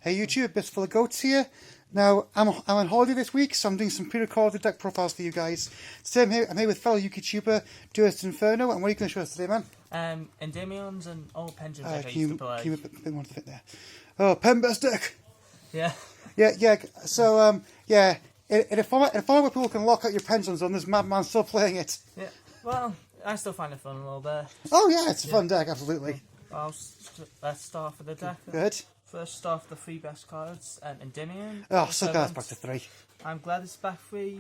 Hey YouTube, Bits Full of Goats here. Now, I'm on holiday this week, so I'm doing some pre-recorded deck profiles for you guys. Today I'm here with fellow yugi-tuber, Duelist Inferno, and what are you going to show us today, man? Endymions and old Pendulum deck I used to play. Can you a bit more to fit there? Oh, Pen-Best deck! Yeah. Yeah, so, in a format where people can lock out your pendulums on, this madman still playing it. Yeah, well, I still find it fun a little bit. Oh yeah, it's a fun deck, absolutely. Let's start for the deck. Good. First start with the 3 best cards, Endymion. Oh, so glad it's back to 3. I'm glad it's back 3.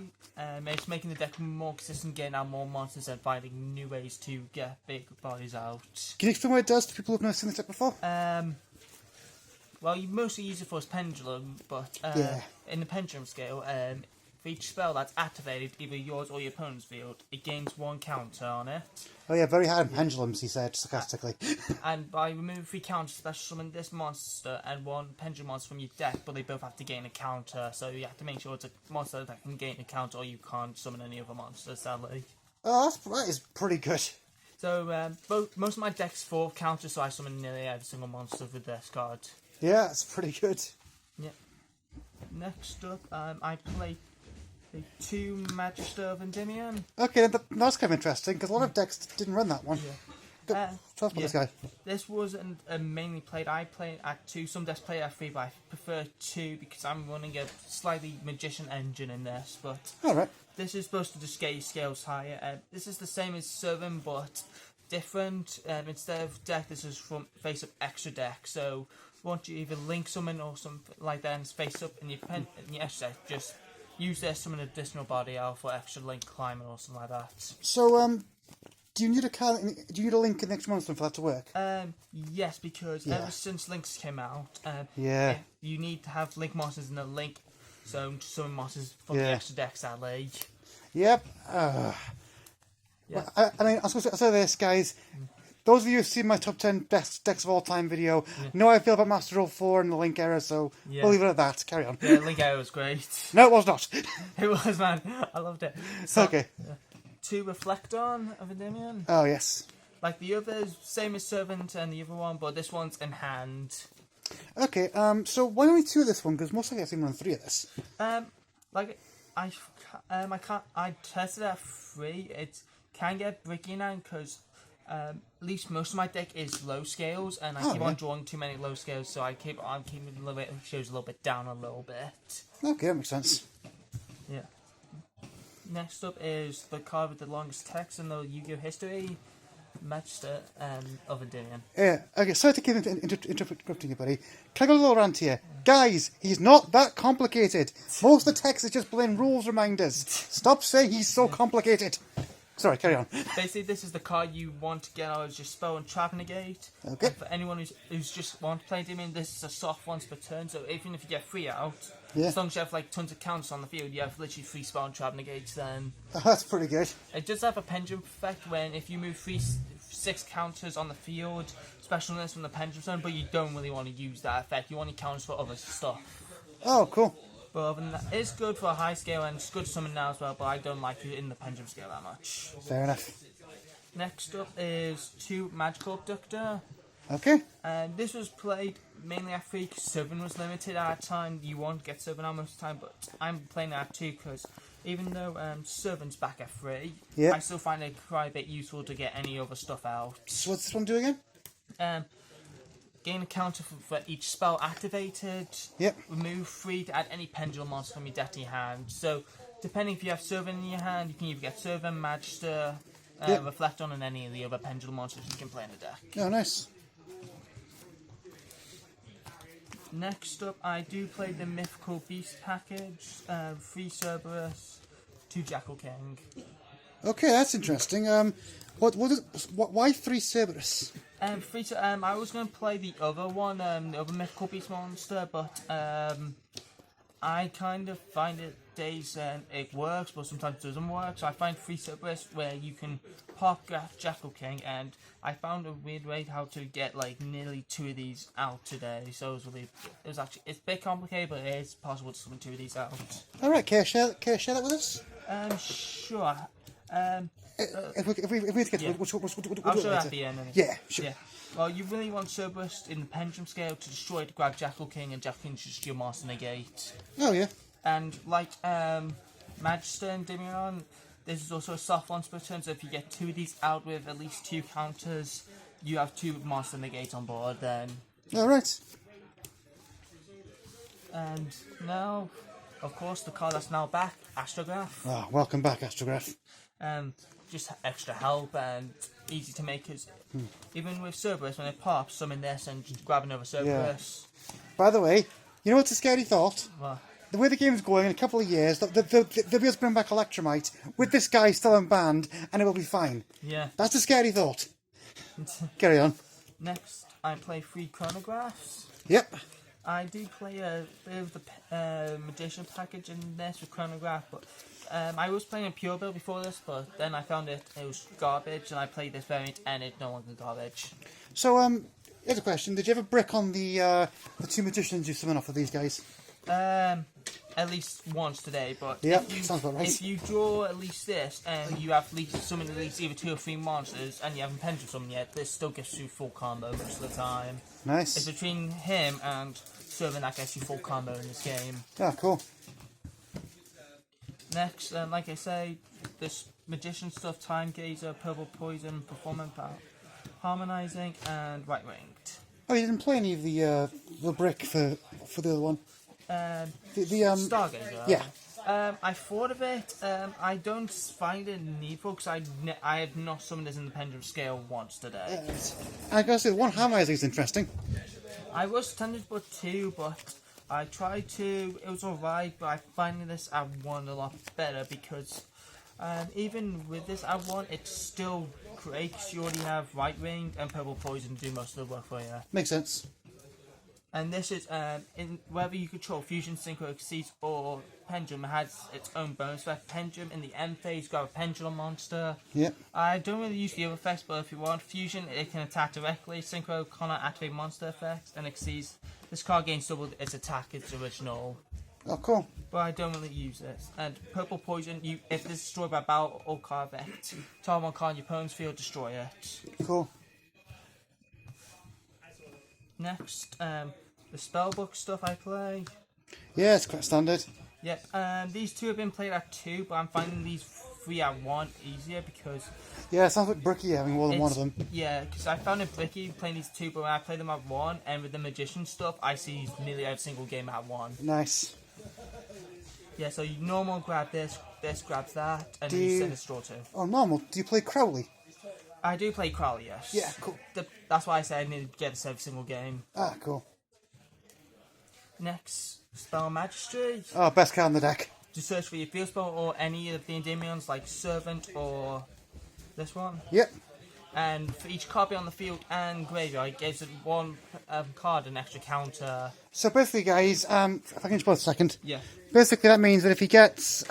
It's making the deck more consistent, getting out more monsters and finding new ways to get big bodies out. Can you explain what it does to people who've never seen this deck before? Well, you mostly use it for its pendulum, but in the pendulum scale, for each spell that's activated, either yours or your opponent's field, it gains 1 counter on it. Oh yeah, very hard on pendulums, he said, sarcastically. And by removing 3 counters, special summon this monster and 1 pendulum monster from your deck, but they both have to gain a counter, so you have to make sure it's a monster that can gain a counter, or you can't summon any other monsters, sadly. Oh, that is pretty good. So, most of my deck's 4 counters, so I summon nearly every single monster with this card. Yeah, it's pretty good. Yeah. Next up, I play the 2 Magister of Endymion. Okay, that's kind of interesting, because a lot of decks didn't run that one. Yeah. Tell us about this guy. This wasn't mainly played. I play at 2. Some decks play at 3, but I prefer 2 because I'm running a slightly magician engine in this. But Alright. this is supposed to just get your scales higher. This is the same as Servant, but different. Instead of deck, this is from face up extra deck. So once you either link summon or something like that, and it's face up in your extra deck, just use this summon an additional body out for extra link climbing or something like that. So, do you need a link in the next monster for that to work? Yes, because ever since links came out, you need to have link monsters in a link zone to summon monsters from the extra deck, sadly. Yep. Yeah. Well, I mean, I'll say this, guys. Those of you who've seen my top 10 best decks of all time video know how I feel about Master of 4 and the Link era, so we'll leave it at that. Carry on. Yeah, Link era was great. No, it was not. It was, man. I loved it. So, okay. 2 Reflect On of Endymion. Oh, yes. Like the others, same as Servant and the other one, but this one's in hand. Okay, so why don't we 2 of this one? Because most likely I've seen run 3 of this. I tested it at 3. It can get bricky now because at least most of my deck is low scales, and I keep on drawing too many low scales, so I keep on keeping the shows a little bit down a little bit. Okay, that makes sense. Yeah. Next up is the card with the longest text in the Yu-Gi-Oh history, Magister of Endymion. Yeah, okay, sorry to keep interrupting you, buddy. Can I go a little rant here? Guys, he's not that complicated. Most of the text is just plain rules reminders. Stop saying he's so complicated. Sorry, carry on. Basically, this is the card you want to get out as your spell and trap negate. Okay. And for anyone who's just want to play Endymion, this is a soft once per turn, so even if you get 3 out, as long as you have like tons of counters on the field, you have literally 3 spell and trap negates then. Oh, that's pretty good. It does have a pendulum effect when if you move 6 counters on the field, specialness from the pendulum zone, but you don't really want to use that effect. You want to counters for other stuff. Oh, cool. But other than that, it's good for a high scale and it's good to summon now as well, but I don't like it in the pendulum scale that much. Fair enough. Next up is 2 Magical Abductor. Okay. And this was played mainly at 3 because 7 was limited at a time. You won't get 7 out most of the time, but I'm playing it at 2 because even though 7's back at 3, I still find it quite a bit useful to get any other stuff out. So what's this one do again? Gain a counter for each spell activated. Yep. Remove 3 to add any pendulum monster from your deck to your hand. So, depending if you have Servant in your hand, you can either get Servant, Magister, Reflect On, and any of the other pendulum monsters you can play in the deck. Oh, nice. Next up, I do play the Mythical Beast package. 3 Cerberus, 2 Jackal King. Okay, that's interesting. Why 3 Cerberus? I was going to play the other one, the other Mythical Beast monster, but I kind of find it works, but sometimes it doesn't work. So I find 3 Cerberus where you can pop Jackal King, and I found a weird way how to get like nearly 2 of these out today. So it's a bit complicated, but it is possible to summon 2 of these out. All right, can you share that with us? Sure. If we get to it, we'll do I'll it show you later. at the end. Anyway. Yeah, sure. Yeah. Well, you really want Cerberus in the Pendulum scale to destroy to grab Jackal King, and Jackal King is just your Master Negate. Oh, yeah. And like Magister of Endymion, this is also a soft one split turn, so if you get 2 of these out with at least 2 counters, you have 2 Master Negates on board then. Alright. And now, of course, the card that's now back, Astrograph. Ah, welcome back, Astrograph. Just extra help and easy to make, because even with Cerberus, when it pops, summon this and just grab another Cerberus. By the way, you know what's a scary thought? Well, The way the game's going, in a couple of years, they'll be able to bring back Electromite with this guy still unbanned, and it will be fine. yeah. That's a scary thought. Carry on. Next, I play 3 Chronographs. Yep. I do play a bit of the Magician package in this with Chronograph, but I was playing a pure build before this, but then I found it was garbage, and I played this variant, and it's no longer garbage. So, here's a question. Did you ever brick on the 2 Magicians you summon off of these guys? At least once today, but Yeah, if you, sounds about right. if you draw at least this, and you have summoned at least either 2 or 3 monsters, and you haven't Pendulum summoned yet, this still gets you full combo most of the time. Nice. It's between him and Servant that gets you full combo in this game. Ah, cool. Next, like I say, this Magician stuff, Time Gazer, Purple Poison, Performance Power, Harmonizing, and Right Winged. Oh, you didn't play any of the brick for the other one? Stargazer. Yeah. I thought of it. I don't find it needful because I have not summoned this in the Pendulum scale once today. I gotta say, the one harmonizing is interesting. I was tempted to put 2, but I tried to. It was alright, but I find this at 1 a lot better because even with this at 1, it's still great because you already have Right Wing and Purple Poison to do most of the work for you. Makes sense. And this is, in whether you control Fusion, Synchro, Exceed, or Pendulum, it has its own bonus effect. Pendulum, in the end phase, grab a Pendulum monster. Yep. I don't really use the other effects, but if you want Fusion, it can attack directly. Synchro cannot activate monster effects, and Exceed. This card gains double its attack, its original. Oh, cool. But I don't really use this. And Purple Poison, if this is destroyed by battle or card effect, target one card in your opponent's field, destroy it. Cool. Next, the Spellbook stuff I play. Yeah, it's quite standard. Yep, these 2 have been played at 2, but I'm finding these 3 at 1 easier because... Yeah, it sounds like Bricky having more than one of them. Yeah, because I found it Bricky playing these 2, but when I play them at 1, and with the Magician stuff, I see nearly every single game at 1. Nice. Yeah, so you normal grab this grabs that, and you send a straw to. Oh, normal. Do you play Crowley? I do play Crowley, yes. Yeah, cool. That's why I say I need to get this every single game. Ah, cool. Next, Spell Magistry. Oh, best card in the deck. To search for your field spell or any of the Endymions like Servant or this one. Yep. And for each copy on the field and graveyard, it gives it 1 card an extra counter. So basically, guys, if I can just pause a second. Yeah. Basically, that means that if he gets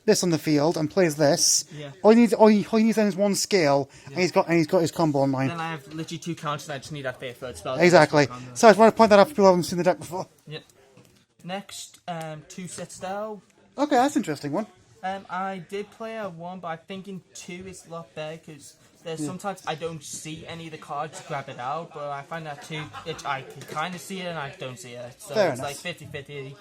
this on the field and plays this, Yeah. all he needs then is 1 skill, and he's got his combo online. Then I have literally 2 counters, and I just need that 3rd spell. Exactly. So I just want to point that out for people who haven't seen the deck before. Yep. Next, 2 Citadel. Okay, that's an interesting one. I did play a 1, but I think in 2 it's a lot better because there's sometimes I don't see any of the cards to grab it out, but I find that 2, I can kind of see it and I don't see it. So Fair it's enough. like 50-50.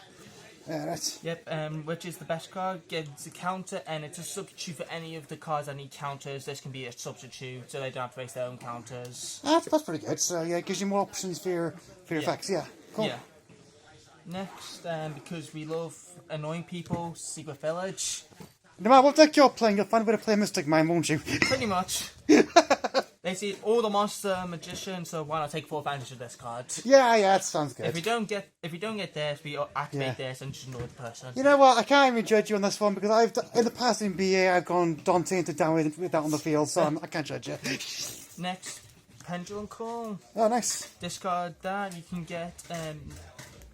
Yeah, right. Yep, which is the best card, gives a counter, and it's a substitute for any of the cards that need counters. This can be a substitute, so they don't have to waste their own counters. That's pretty good. So yeah, it gives you more options for your effects. Yeah, cool. Yeah. Next, because we love annoying people, Secret Village. No matter what deck you're playing, you'll find a way to play Mystic Mine, won't you? Pretty much. They see all the monster magician, so why not take full advantage of this card? Yeah, that sounds good. If we don't get this, we activate this and just annoy the person. You know what? I can't even judge you on this one because in the past in BA I've gone Dante into down with that on the field, so I can't judge you. Next, Pendulum Call. Oh, nice. Discard that. You can get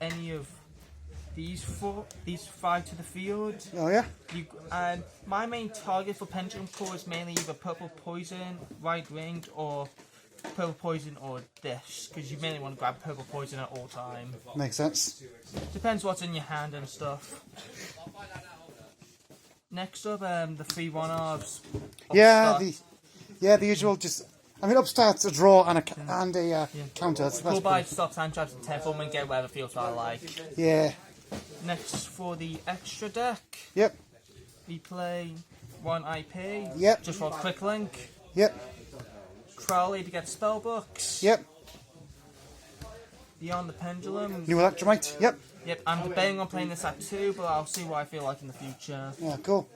any of these 5 to the field. Oh yeah. My main target for Pendulum Core is mainly either Purple Poison, Right Winged, or Purple Poison or this, because you mainly want to grab Purple Poison at all time. Makes sense. Depends what's in your hand and stuff. Next up, the 3-1-offs. The usual. Just upstart's a draw and a counter. That's Go by stops, hand traps, and temple and get whatever fields I like. Yeah. Next for the extra deck. Yep. We play 1 IP. Yep. Just for a quick link. Yep. Crowley to get spellbooks. Yep. Beyond the Pendulum. New Electromite. Yep. Yep, I'm debating on playing this at 2, but I'll see what I feel like in the future. Yeah, cool.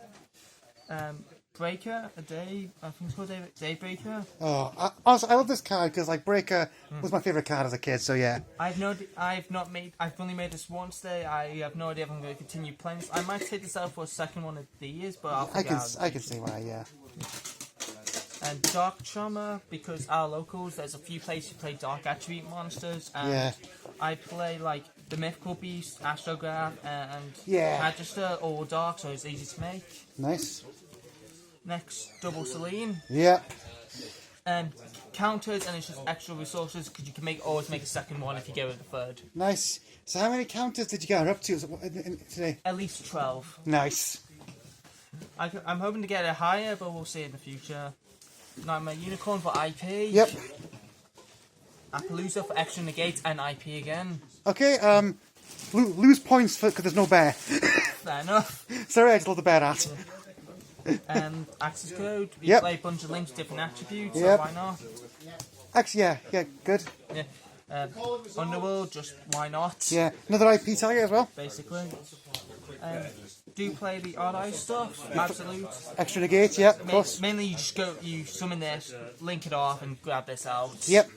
Breaker, I think it's called Daybreaker. Oh, honestly, I love this card because Breaker was my favourite card as a kid. So yeah. I've only made this once today. I have no idea if I'm going to continue playing this. I might take this out for a second one of these, but I can see why. Yeah. And Dark Charmer, because our locals, there's a few places who play Dark Attribute monsters, and I play like the Mythical Beast, Astrograph, and Magister, all Dark, so it's easy to make. Nice. Next, Double Selene. Yeah. Counters, and it's just extra resources, because you can always make a second one if you go with the third. Nice. So how many counters did you get up to today? At least 12. Nice. I'm hoping to get it higher, but we'll see in the future. Nightmare Unicorn for IP. Yep. Appaloosa for extra negate and IP again. Okay, lose points because there's no bear. Fair enough. Sorry, I just love the bear art. Access code. We Yep. play a bunch of links, different attributes, Yep. so why not? Actually, yeah, good. Yeah. Underworld, just why not? Yeah, another IP target as well. Basically. Do play the odd eye stuff, absolute. Extra negate, yeah, of course. Mainly you summon this, link it off, and grab this out. Yep.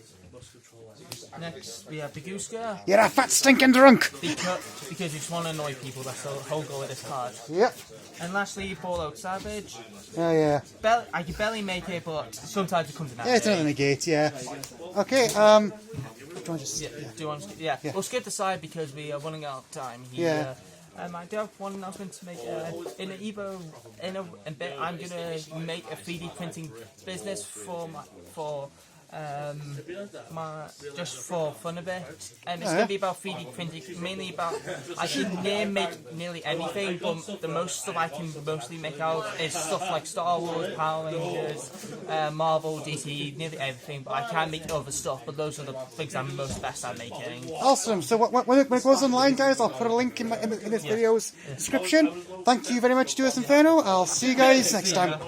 Next, we have the Gooska. You're a fat stinking drunk! Because you just want to annoy people, that's the whole goal of this card. Yep. And lastly, Ball Out Savage. Oh, yeah. I can barely make it, but sometimes it comes in handy. Yeah, it's another negate, yeah. Okay, do you want to just... Yeah. We'll skip the side because we are running out of time here. Yeah. I do have one announcement to make. In an Evo, in a bit, I'm gonna make a 3D printing business just for fun of it, and it's gonna be about 3D printing, mainly about I can make nearly anything, but the most stuff I can mostly make out is stuff like Star Wars, Power Rangers, Marvel, DC, nearly everything. But I can make other stuff, but those are the things I'm most best at making. Awesome. So when it goes online, guys, I'll put a link in this video's description. Thank you very much, Duelist Inferno. I'll see you guys next time.